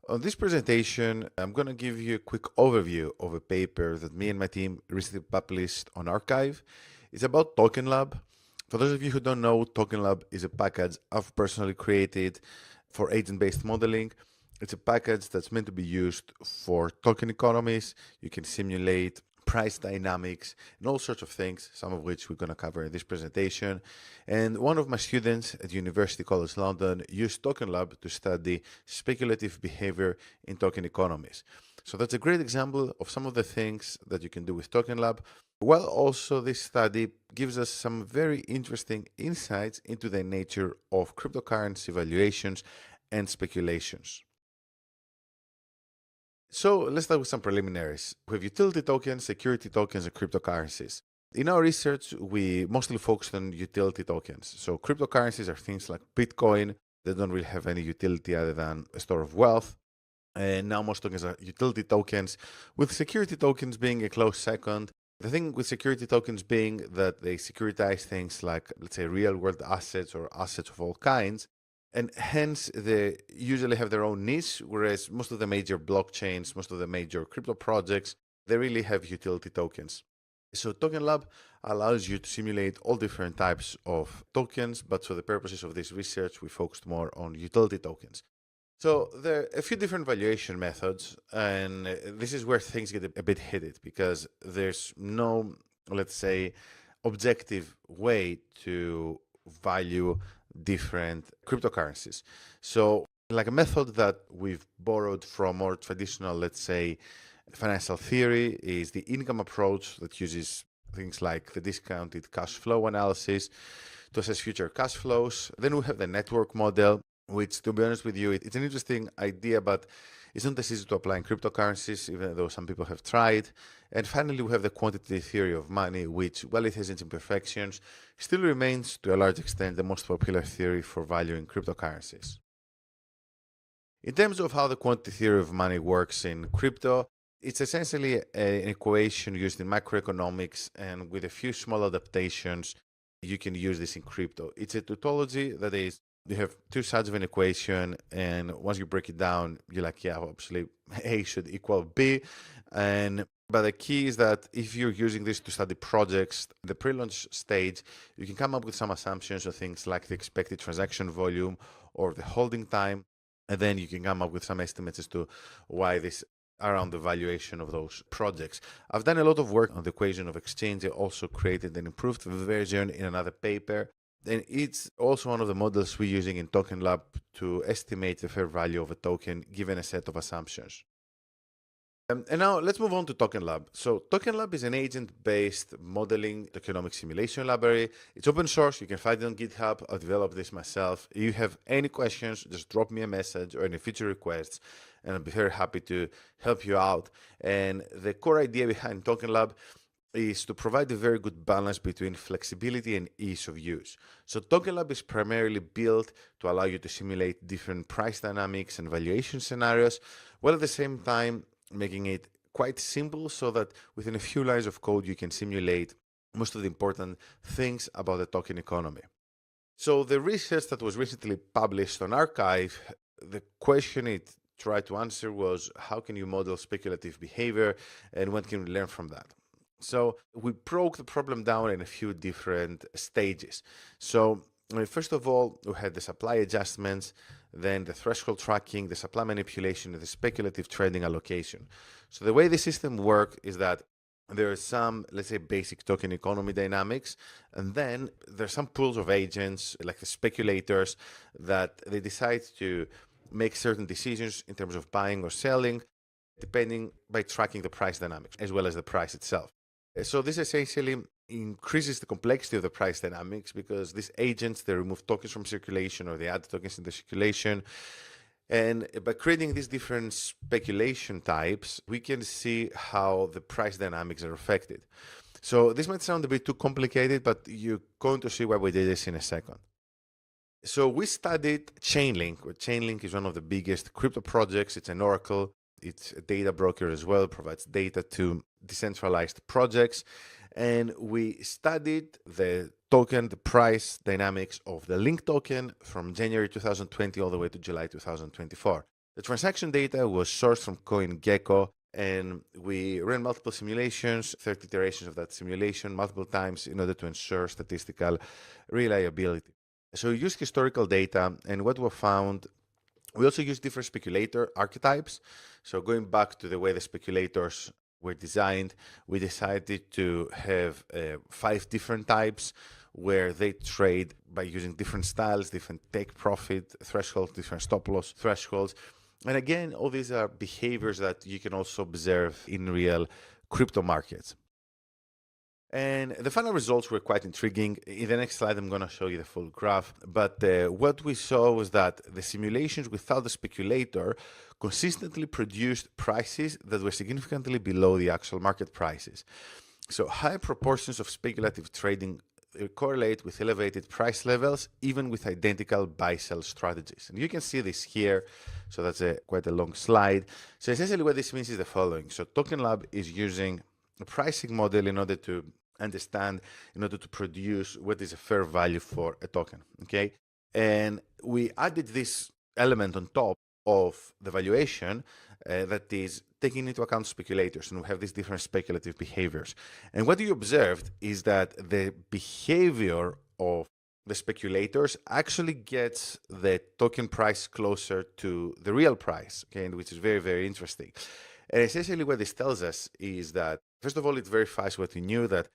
On this presentation, I'm going to give you a quick overview of a paper that me and my team recently published on Archive. It's about TokenLab. For those of you who don't know, TokenLab is a package I've personally created for agent-based modeling. It's a package that's meant to be used for token economies. You can simulate price dynamics and all sorts of things, some of which we're going to cover in this presentation. And one of my students at University College London used TokenLab to study speculative behavior in token economies. So that's a great example of some of the things that you can do with TokenLab. Well, also this study gives us some very interesting insights into the nature of cryptocurrency valuations and speculations. So let's start with some preliminaries. We have utility tokens, security tokens, and cryptocurrencies. In our research, we mostly focused on utility tokens. So cryptocurrencies are things like Bitcoin. They don't really have any utility other than a store of wealth. And now most tokens are utility tokens, with security tokens being a close second. The thing with security tokens being that they securitize things like, let's say, real world assets or assets of all kinds. And hence, they usually have their own niche, whereas most of the major blockchains, most of the major crypto projects, they really have utility tokens. So TokenLab allows you to simulate all different types of tokens, but for the purposes of this research, we focused more on utility tokens. So there are a few different valuation methods, and this is where things get a bit heated because there's no, let's say, objective way to value different cryptocurrencies. So like a method that we've borrowed from more traditional, let's say, financial theory is the income approach that uses things like the discounted cash flow analysis to assess future cash flows. Then we have the network model, which, to be honest with you, it's an interesting idea, but it's not as easy to apply in cryptocurrencies, even though some people have tried. And finally, we have the quantitative theory of money, which, while it has its imperfections, still remains, to a large extent, the most popular theory for valuing cryptocurrencies. In terms of how the quantitative theory of money works in crypto, it's essentially an equation used in macroeconomics, and with a few small adaptations, you can use this in crypto. It's a tautology, that is, you have two sides of an equation, and once you break it down, you're like, yeah, obviously A should equal B. But the key is that if you're using this to study projects, the pre-launch stage, you can come up with some assumptions of things like the expected transaction volume or the holding time, and then you can come up with some estimates as to why this around the valuation of those projects. I've done a lot of work on the equation of exchange. I also created an improved version in another paper. And it's also one of the models we're using in TokenLab to estimate the fair value of a token given a set of assumptions. And now let's move on to TokenLab. So TokenLab is an agent-based modeling tokenomics simulation library. It's open source. You can find it on GitHub. I've developed this myself. If you have any questions, just drop me a message or any feature requests, and I'll be very happy to help you out. And the core idea behind TokenLab is to provide a very good balance between flexibility and ease of use. So TokenLab is primarily built to allow you to simulate different price dynamics and valuation scenarios, while at the same time making it quite simple so that within a few lines of code you can simulate most of the important things about the token economy. So the research that was recently published on Archive, the question it tried to answer was, how can you model speculative behavior and what can we learn from that? So we broke the problem down in a few different stages. So first of all, we had the supply adjustments, then the threshold tracking, the supply manipulation, and the speculative trading allocation. So the way the system works is that there are some, let's say, basic token economy dynamics, and then there's some pools of agents, like the speculators, that they decide to make certain decisions in terms of buying or selling, depending by tracking the price dynamics as well as the price itself. So this essentially increases the complexity of the price dynamics because these agents, they remove tokens from circulation or they add tokens in the circulation. And by creating these different speculation types, we can see how the price dynamics are affected. So this might sound a bit too complicated, but you're going to see why we did this in a second. So we studied Chainlink. Chainlink is one of the biggest crypto projects. It's an oracle. It's a data broker as well, provides data to decentralized projects. And we studied the token, the price dynamics of the Link token from January 2020 all the way to July 2024. The transaction data was sourced from CoinGecko, and we ran multiple simulations, 30 iterations of that simulation multiple times in order to ensure statistical reliability. So we used historical data, and what we found, we also used different speculator archetypes. So going back to the way the speculators were designed, we decided to have 5 different types where they trade by using different styles, different take profit thresholds, different stop loss thresholds. And again, all these are behaviors that you can also observe in real crypto markets. And the final results were quite intriguing. In the next slide, I'm going to show you the full graph. But what we saw was that the simulations without the speculator consistently produced prices that were significantly below the actual market prices. So high proportions of speculative trading correlate with elevated price levels, even with identical buy-sell strategies. And you can see this here. So that's quite a long slide. So essentially what this means is the following. So TokenLab is using a pricing model in order to understand, in order to produce what is a fair value for a token, okay? And we added this element on top of the valuation that is taking into account speculators, and we have these different speculative behaviors. And what you observed is that the behavior of the speculators actually gets the token price closer to the real price, okay, which is very, very interesting. And essentially what this tells us is that, first of all, it verifies what we knew, that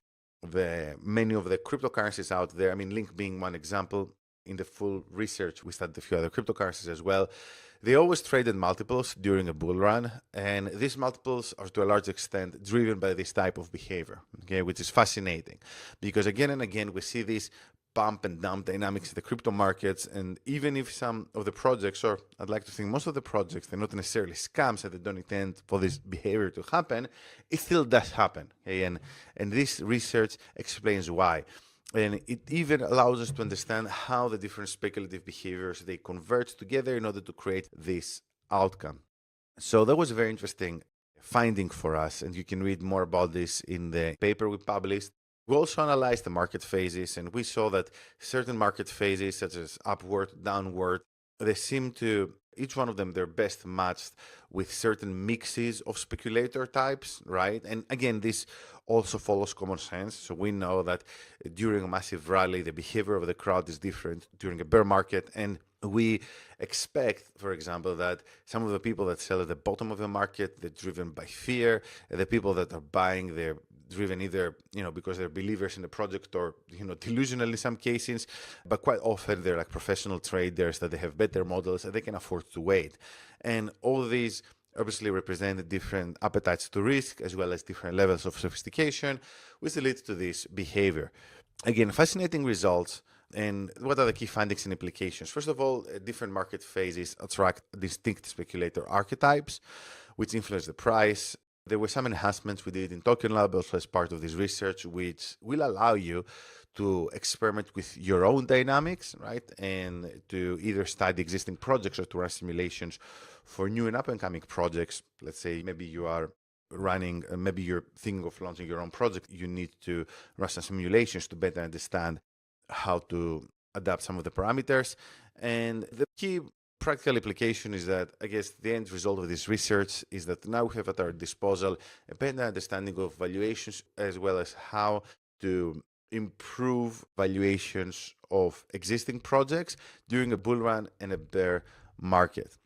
many of the cryptocurrencies out there, I mean, Link being one example, in the full research, we studied a few other cryptocurrencies as well. They always traded multiples during a bull run, and these multiples are to a large extent driven by this type of behavior, okay, which is fascinating because again and again we see these pump and dump dynamics in the crypto markets. And even if some of the projects, or I'd like to think most of the projects, they're not necessarily scams and they don't intend for this behavior to happen, it still does happen. Okay? And this research explains why. And it even allows us to understand how the different speculative behaviors, they converge together in order to create this outcome. So that was a very interesting finding for us, and you can read more about this in the paper we published. We also analyzed the market phases, and we saw that certain market phases, such as upward, downward, they seem to, each one of them, they're best matched with certain mixes of speculator types, right? And again, this also follows common sense. So we know that during a massive rally, the behavior of the crowd is different during a bear market. And we expect, for example, that some of the people that sell at the bottom of the market, they're driven by fear. The people that are buying, they're driven either, because they're believers in the project, or, delusional in some cases, but quite often they're like professional traders that they have better models and they can afford to wait. And all these obviously represent different appetites to risk, as well as different levels of sophistication, which leads to this behavior. Again, fascinating results. And what are the key findings and implications? First of all, different market phases attract distinct speculator archetypes, which influence the price. There were some enhancements we did in TokenLab also as part of this research, which will allow you to experiment with your own dynamics, right? And to either study existing projects or to run simulations for new and up-and-coming projects. Let's say maybe you are running, maybe you're thinking of launching your own project. You need to run some simulations to better understand how to adapt some of the parameters. And the key practical application is that, I guess, the end result of this research is that now we have at our disposal a better understanding of valuations, as well as how to improve valuations of existing projects during a bull run and a bear market.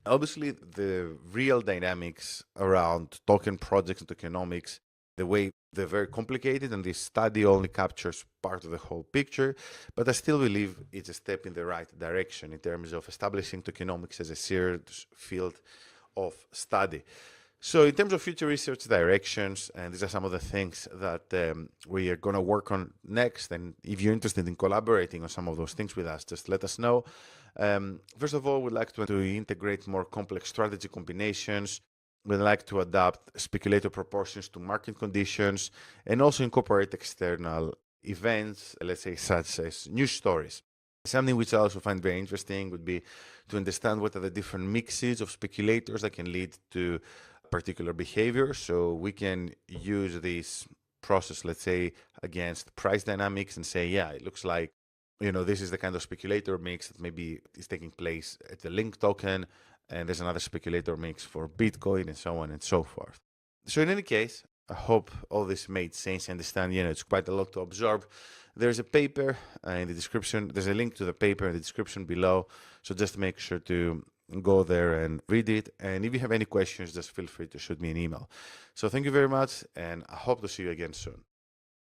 Obviously, the real dynamics around token projects and tokenomics, the way they're very complicated, and this study only captures part of the whole picture, but I still believe it's a step in the right direction in terms of establishing tokenomics as a serious field of study. So in terms of future research directions, and these are some of the things that we are going to work on next, and if you're interested in collaborating on some of those things with us, just let us know. First of all, we'd like to integrate more complex strategy combinations. We'd like to adapt speculator proportions to market conditions, and also incorporate external events, let's say, such as news stories. Something which I also find very interesting would be to understand what are the different mixes of speculators that can lead to particular behavior. So we can use this process, let's say, against price dynamics and say, yeah, it looks like, this is the kind of speculator mix that maybe is taking place at the Link token. and there's another speculator mix for Bitcoin, and so on and so forth. So in any case, I hope all this made sense. I understand, it's quite a lot to absorb. There's a paper in the description. There's a link to the paper in the description below. So just make sure to go there and read it. And if you have any questions, just feel free to shoot me an email. So thank you very much, and I hope to see you again soon.